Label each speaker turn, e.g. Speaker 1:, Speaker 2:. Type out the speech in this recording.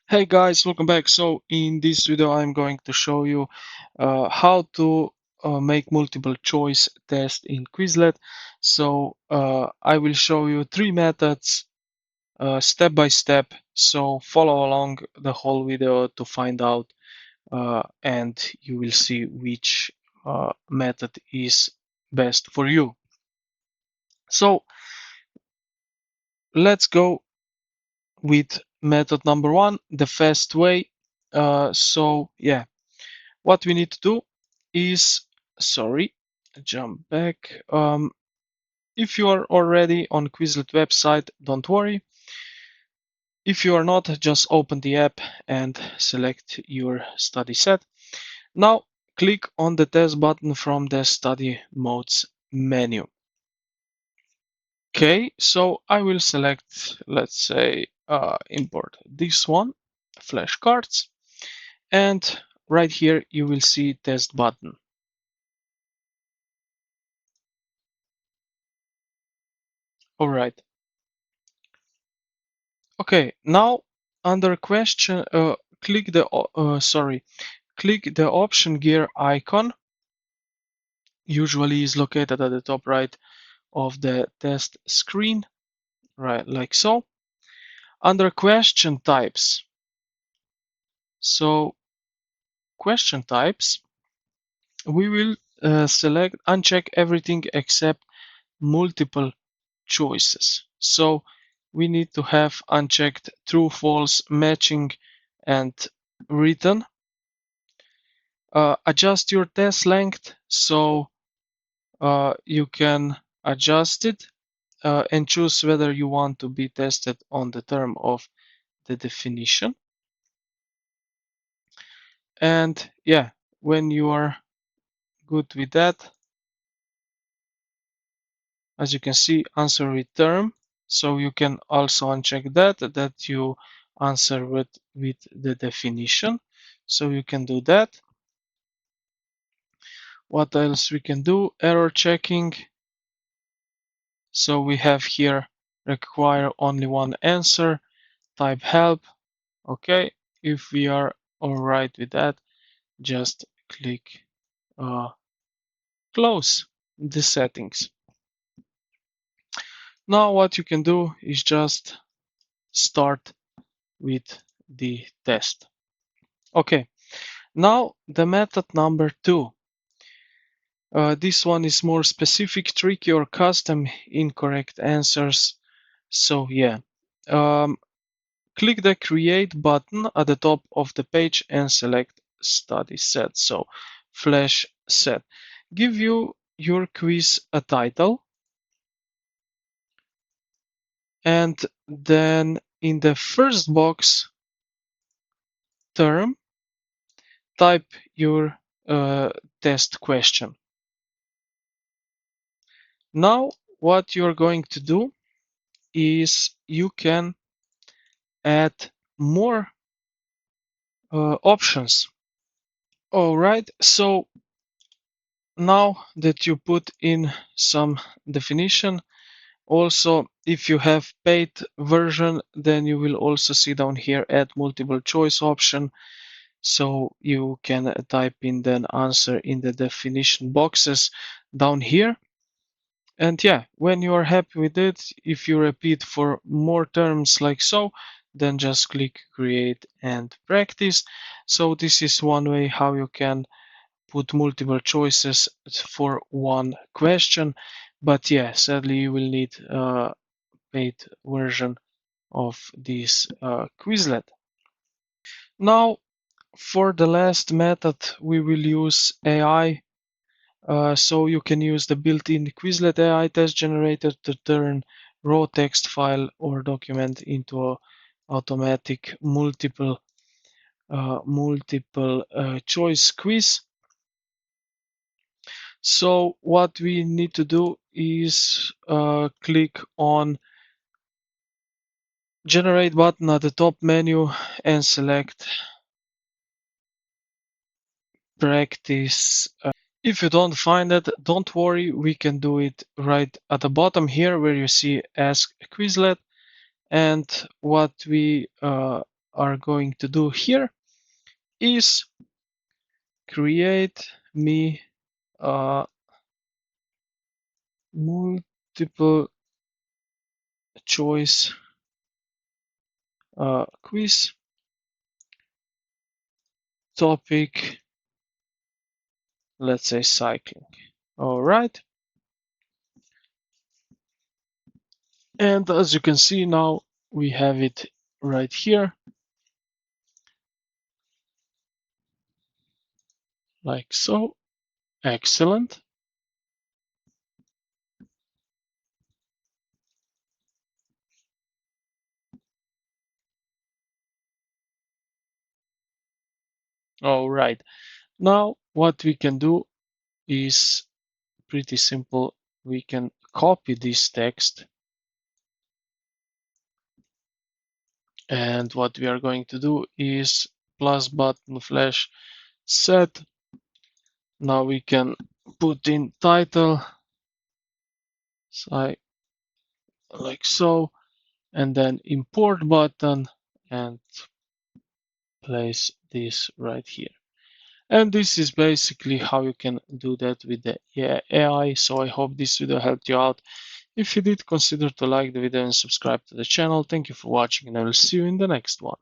Speaker 1: Hey guys, welcome back. So in this video I'm going to show you how to make multiple choice test in Quizlet. So I will show you three methods step by step. So follow along the whole video to find out and you will see which method is best for you. So let's go with method number one, the fast way. So yeah. What we need to do is, sorry, jump back. If you are already on Quizlet website, don't worry. If you are not, just open the app and select your study set. Now click on the test button from the study modes menu. Okay, so I will select, let's say, import this one, flashcards, and right here you will see test button. All right. Okay, now under question, click the click the option gear icon. Usually is located at the top right of the test screen, right, like so. Under question types, so question types, we will select uncheck everything except multiple choices. So we need to have unchecked true, false, matching, and written. Adjust your test length so you can adjust it and choose whether you want to be tested on the term of the definition. And yeah, when you are good with that, as you can see, answer with term. So you can also uncheck that you answer with the definition. So you can do that. What else we can do? Error checking. So we have here require only one answer, type help. Okay, if we are all right with that, just click close the settings. Now what you can do is just start with the test. Okay, now the method number two. This one is more specific, tricky or custom incorrect answers. So yeah, click the create button at the top of the page and select study set. So flash set. Give your quiz a title. And then in the first box term, type your test question. Now what you're going to do is you can add more options. All right, so now that you put in some definition, also if you have paid version, then you will also see down here add multiple choice option. So you can type in the answer in the definition boxes down here. And yeah, when you are happy with it, if you repeat for more terms like so, then just click create and practice. So this is one way how you can put multiple choices for one question. But yeah, sadly you will need a paid version of this Quizlet. Now, for the last method, we will use AI. So you can use the built-in Quizlet AI test generator to turn raw text file or document into a automatic multiple choice quiz. So what we need to do is click on generate button at the top menu and select practice. If you don't find it, don't worry, we can do it right at the bottom here where you see Ask Quizlet. And what we are going to do here is create me a multiple choice quiz topic, let's say cycling. All right. And as you can see now, we have it right here, like so. Excellent. All right. Now what we can do is pretty simple. We can copy this text, and what we are going to do is plus button flash set. Now we can put in title, like so, and then import button and place this right here. And this is basically how you can do that with the AI. So I hope this video helped you out. If you did, consider to like the video and subscribe to the channel. Thank you for watching, and I will see you in the next one.